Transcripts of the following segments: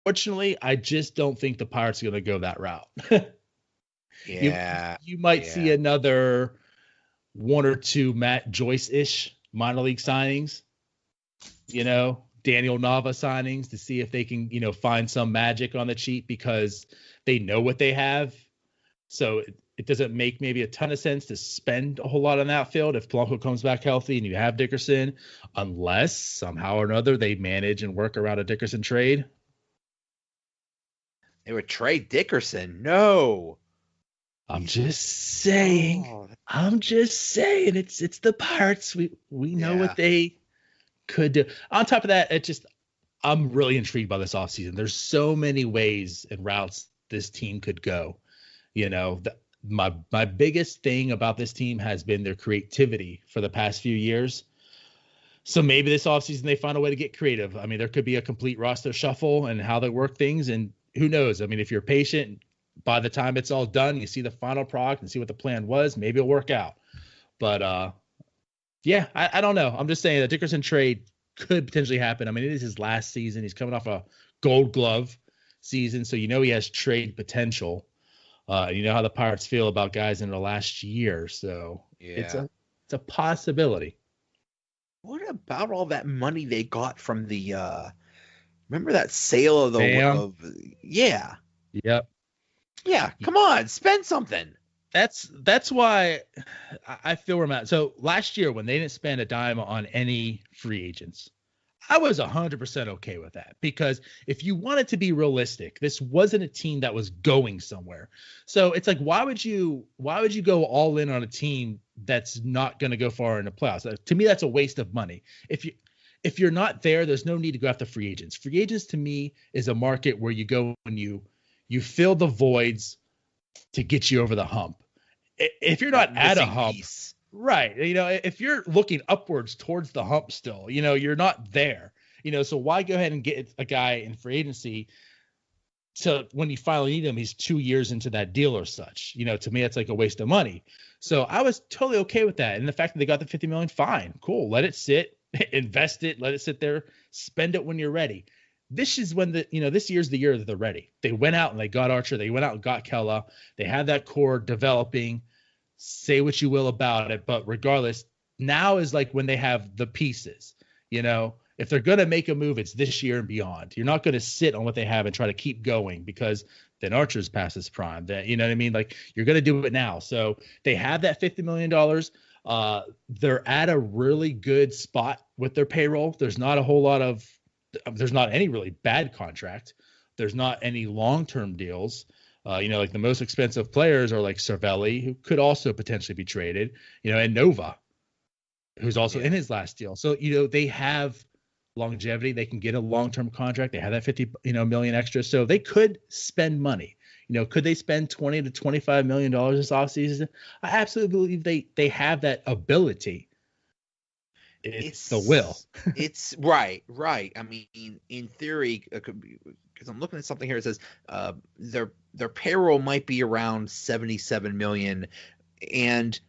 Fortunately, I just don't think the Pirates are going to go that route. you Yeah. you might see another one or two Matt Joyce-ish minor league signings, Daniel Nava signings to see if they can, find some magic on the cheap because they know what they have. So it doesn't make maybe a ton of sense to spend a whole lot on that field if Polanco comes back healthy and you have Dickerson, unless somehow or another they manage and work around a Dickerson trade. They would trade Dickerson. No. I'm just saying. It's the Pirates. We know what they could do. On top of that, I'm really intrigued by this offseason. There's so many ways and routes this team could go. My biggest thing about this team has been their creativity for the past few years. So maybe this offseason they find a way to get creative. I mean, there could be a complete roster shuffle and how they work things. And who knows? I mean, if you're patient, by the time it's all done, you see the final product and see what the plan was, maybe it'll work out. But I don't know. I'm just saying the Dickerson trade could potentially happen. I mean, it is his last season. He's coming off a Gold Glove season, so he has trade potential. You know how the Pirates feel about guys in the last year, so it's a possibility. What about all that money they got from the remember that sale of the yeah. Yep. Yeah, come on, spend something. That's why I feel where I'm at. So last year when they didn't spend a dime on any free agents, I was 100% okay with that, because if you wanted to be realistic, this wasn't a team that was going somewhere. So it's like, why would you go all in on a team that's not going to go far in the playoffs? To me, that's a waste of money. If you're not there, there's no need to go after free agents. Free agents to me is a market where you go and you fill the voids to get you over the hump. If you're not at a hump, right, if you're looking upwards towards the hump still, you're not there, so why go ahead and get a guy in free agency so when you finally need him, he's 2 years into that deal or such? To me, it's like a waste of money. So I was totally okay with that. And the fact that they got the $50 million, fine, cool. Let it sit, invest it, let it sit there, spend it when you're ready. This is when this year's the year that they're ready. They went out and they got Archer. They went out and got Kella. They have that core developing. Say what you will about it, but regardless, now is like when they have the pieces. If they're going to make a move, it's this year and beyond. You're not going to sit on what they have and try to keep going, because then Archer's past his prime. That, you know what I mean? Like, you're going to do it now. So they have that $50 million. They're at a really good spot with their payroll. There's not any really bad contract. There's not any long-term deals. Like the most expensive players are like Cervelli, who could also potentially be traded, and Nova, who's also in his last deal. So, they have longevity. They can get a long-term contract. They have that 50 million extra. So they could spend money. Could they spend $20 to $25 million this offseason? I absolutely believe they have that ability. It's the will. It's right. I mean, in theory, because I'm looking at something here. It says their payroll might be around 77 million, and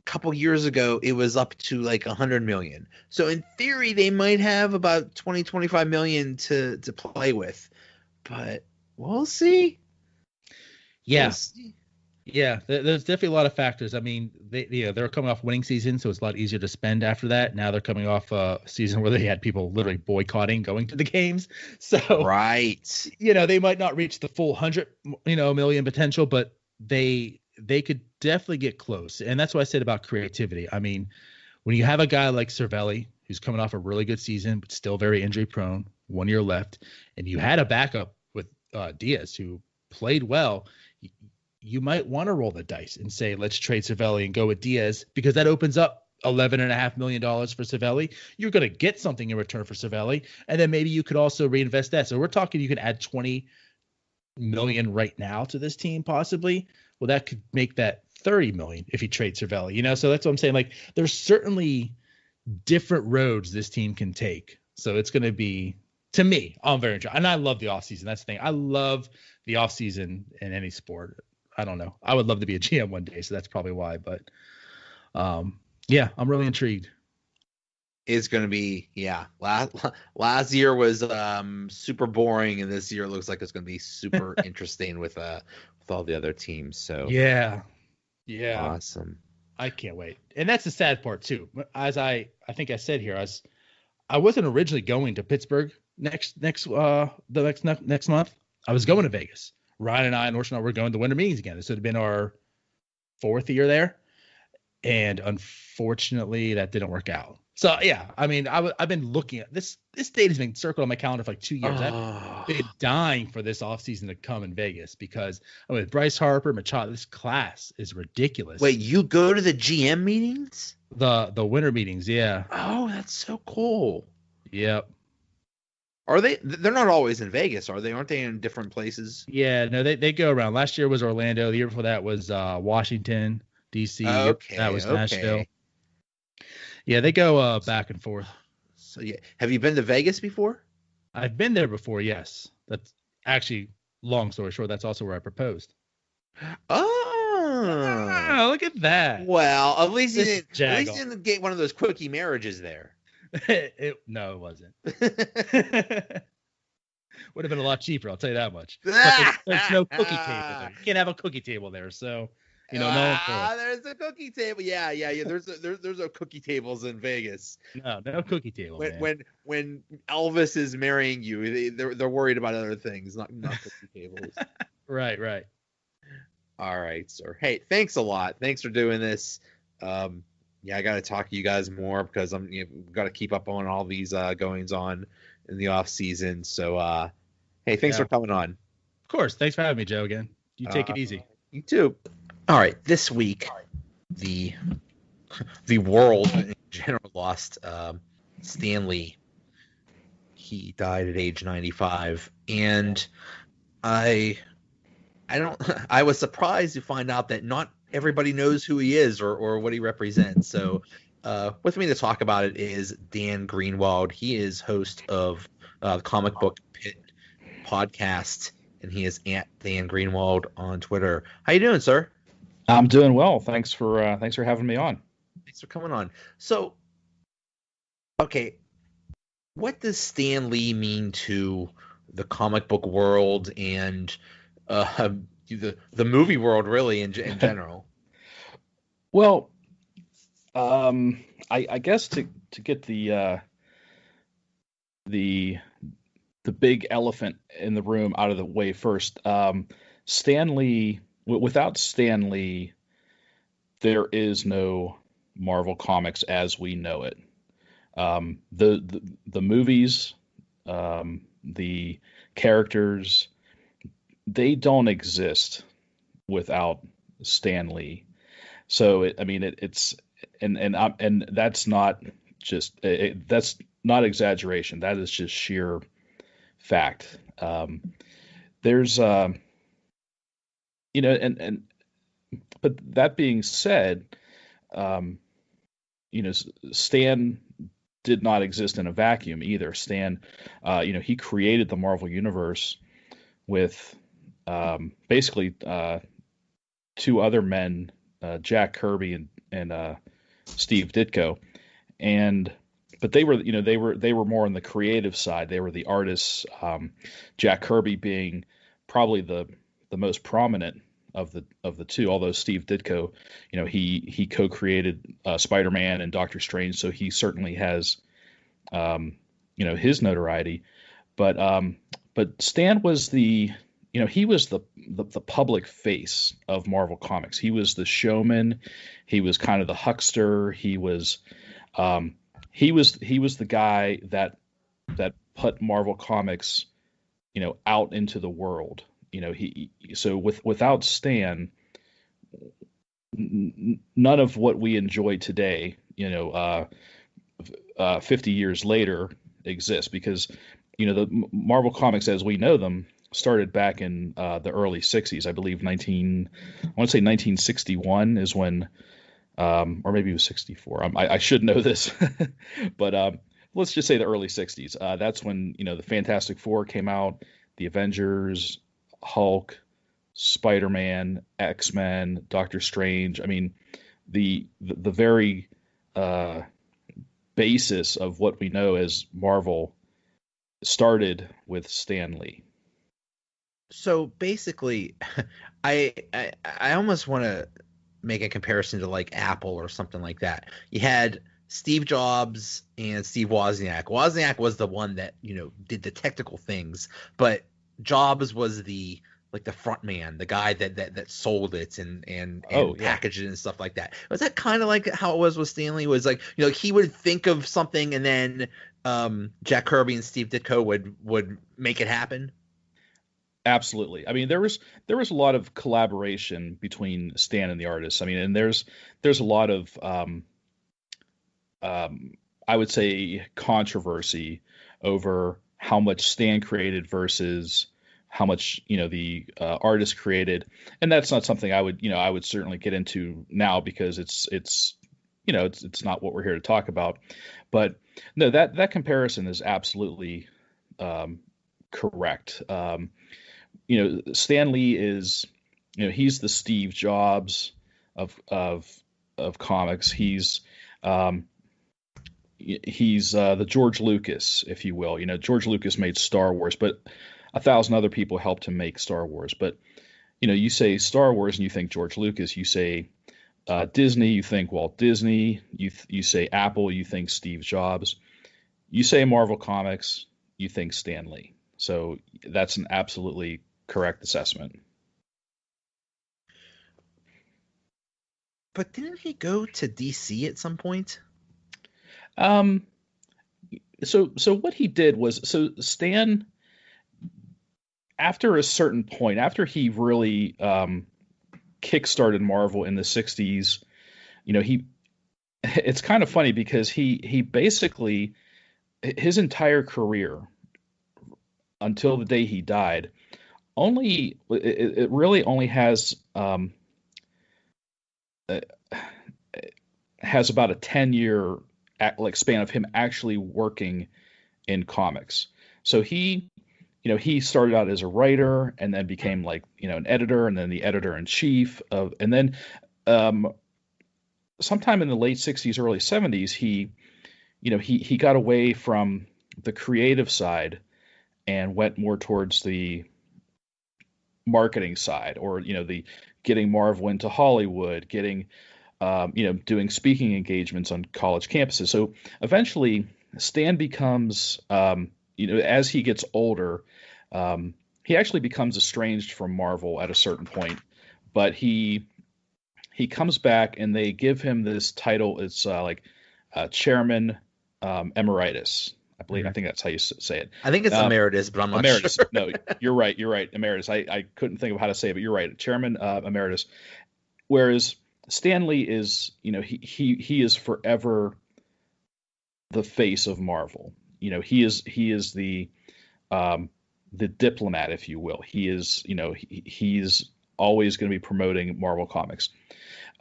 a couple years ago it was up to like 100 million. So in theory, they might have about 25 million to play with, but we'll see. Yeah. We'll see. Yeah, there's definitely a lot of factors. I mean, they're coming off winning season, so it's a lot easier to spend after that. Now they're coming off a season where they had people literally boycotting going to the games. So right, they might not reach the full 100 million potential, but they could definitely get close. And that's what I said about creativity. I mean, when you have a guy like Cervelli, who's coming off a really good season but still very injury prone, 1 year left, and you had a backup with Diaz who played well, you might want to roll the dice and say, let's trade Cervelli and go with Diaz, because that opens up $11.5 million for Cervelli. You're going to get something in return for Cervelli, and then maybe you could also reinvest that. So we're talking you could add 20 million right now to this team, possibly. Well, that could make that 30 million if you trade Cervelli. So that's what I'm saying. Like, there's certainly different roads this team can take. So it's going to be, to me, I'm very interested. And I love the offseason. That's the thing. I love the offseason in any sport. I don't know. I would love to be a GM one day, so that's probably why. But, I'm really intrigued. It's going to be, yeah. Last year was super boring, and this year looks like it's going to be super interesting with all the other teams. So Yeah. Yeah. awesome. I can't wait. And that's the sad part too. As I think I said here, I wasn't originally going to Pittsburgh next month. I was going to Vegas. Ryan and I and Northshore and I were going to winter meetings again. This would have been our 4th year there. And unfortunately that didn't work out. So yeah, I mean, I've been looking at this date has been circled on my calendar for like 2 years. I've been dying for this offseason to come in Vegas because with Bryce Harper, Machado, this class is ridiculous. Wait, you go to the GM meetings? The winter meetings, yeah. Oh, that's so cool. Yep. Are they? They're not always in Vegas, are they? Aren't they in different places? Yeah, no, they go around. Last year was Orlando. The year before that was Washington, D.C. Okay, that was okay. Nashville. Yeah, they go back and forth. So yeah, have you been to Vegas before? I've been there before. Yes, that's actually, long story short, that's also where I proposed. Oh, Look at that. Well, at least you This didn't get one of those quickie marriages there. No, it wasn't. Would have been a lot cheaper, I'll tell you that much. But there's no cookie table there. You can't have a cookie table there, so no one for it. There's a cookie table. Yeah. There's no cookie tables in Vegas. No cookie table. When Elvis is marrying you, they're worried about other things, not cookie tables. Right. All right, sir. Hey, thanks a lot. Thanks for doing this. Yeah, I got to talk to you guys more because got to keep up on all these goings on in the off season. So, hey, thanks for coming on. Of course. Thanks for having me, Joe. Again, you take it easy. You too. All right, this week the world in general lost Stan Lee. He died at age 95, and I was surprised to find out that not everybody knows who he is or what he represents. So with me to talk about it is Dan Greenwald. He is host of the Comic Book Pitt podcast, and he is at Dan Greenwald on Twitter. How you doing, sir? I'm doing well. Thanks for having me on. Thanks for coming on. So, okay, what does Stan Lee mean to the comic book world and the movie world, really, in general? Well, I guess to get the big elephant in the room out of the way first, Stan Lee. Without Stan Lee, there is no Marvel Comics as we know it. The movies, the characters, they don't exist without Stan Lee. So it's that's not just that's not exaggeration. That is just sheer fact. There's but that being said, Stan did not exist in a vacuum either. Stan, he created the Marvel Universe with basically two other men, Jack Kirby and Steve Ditko, but they were more on the creative side. They were the artists. Jack Kirby being probably the most prominent of the two, although Steve Ditko, he co-created Spider-Man and Doctor Strange, so he certainly has his notoriety. But Stan was he was the public face of Marvel Comics. He was the showman. He was kind of the huckster. He was the guy that put Marvel Comics out into the world. Without Stan, none of what we enjoy today, 50 years later, exists, because the Marvel Comics as we know them started back in the early 60s. I believe 1961 is when, or maybe it was 64. I should know this, but let's just say the early 60s. That's when the Fantastic Four came out, the Avengers, Hulk, Spider-Man, X-Men, Doctor Strange. I mean, the very basis of what we know as Marvel started with Stan Lee. So basically, I almost want to make a comparison to like Apple or something like that. You had Steve Jobs and Steve Wozniak. Wozniak was the one that, did the technical things, but Jobs was the front man, the guy that sold it and packaged it and stuff like that. Was that kind of like how it was with Stanley? Was like, he would think of something and then Jack Kirby and Steve Ditko would make it happen? Absolutely. I mean, there was a lot of collaboration between Stan and the artists. I mean, and there's a lot of I would say controversy over how much Stan created versus how much the artist created, and that's not something I would certainly get into now because it's not what we're here to talk about. But no, that comparison is absolutely correct. Stan Lee is he's the Steve Jobs of comics. He's the George Lucas, if you will. George Lucas made Star Wars, but 1,000 other people helped him make Star Wars. But you say Star Wars and you think George Lucas. You say Disney, you think Walt Disney. You say Apple, you think Steve Jobs. You say Marvel Comics, you think Stan Lee. So that's an absolutely correct assessment. But didn't he go to DC at some point? So what he did was, Stan, after a certain point, after he really kickstarted Marvel in the 60s, it's kind of funny because he basically, his entire career until the day he died, it really only has about a 10-year span of him actually working in comics. So he started out as a writer and then became an editor and then the editor-in-chief of, and then sometime in the late 60s, early 70s, he got away from the creative side and went more towards the marketing side, or the getting Marvel into Hollywood, getting doing speaking engagements on college campuses. So eventually Stan becomes as he gets older, he actually becomes estranged from Marvel at a certain point, but he comes back and they give him this title. It's chairman emeritus. I believe. Mm-hmm. I think that's how you say it. I think it's emeritus, but I'm not emeritus. Sure. No, you're right. Emeritus. I couldn't think of how to say it, but you're right. Chairman emeritus. Whereas Stan Lee is, he is forever the face of Marvel. He is the diplomat, if you will. He is, he's always going to be promoting Marvel Comics.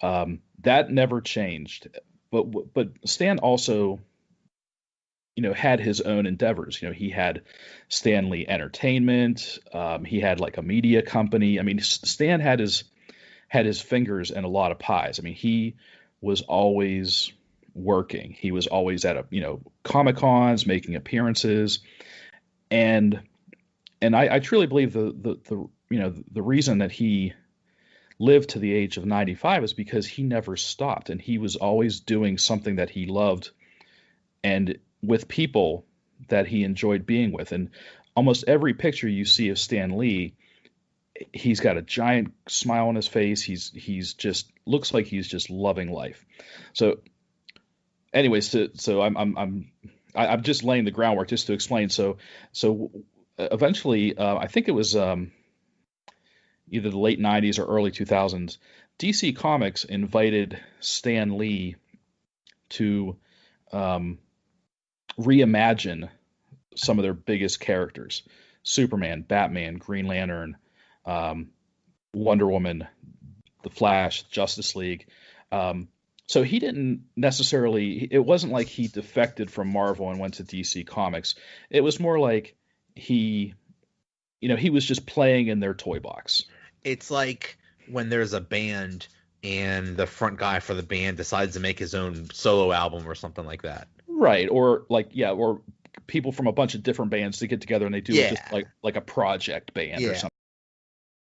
That never changed. But Stan also, had his own endeavors. He had Stan Lee Entertainment. He had a media company. I mean, Stan had his fingers in a lot of pies. I mean, he was always working. He was always at Comic Cons, making appearances, and I truly believe the reason that he lived to the age of 95 is because he never stopped, and he was always doing something that he loved, and with people that he enjoyed being with. And almost every picture you see of Stan Lee, he's got a giant smile on his face. He's just looks like he's just loving life. So anyways, so I'm just laying the groundwork just to explain. So eventually, I think it was either the late 90s or early 2000s, DC Comics invited Stan Lee to reimagine some of their biggest characters: Superman, Batman, Green Lantern, Wonder Woman, The Flash, Justice League. So he didn't necessarily, it wasn't like he defected from Marvel and went to DC Comics. It was more like he was just playing in their toy box. It's like when there's a band and the front guy for the band decides to make his own solo album or something like that. Right. Or or people from a bunch of different bands to get together and they do Yeah. just like a project band or Yeah. something.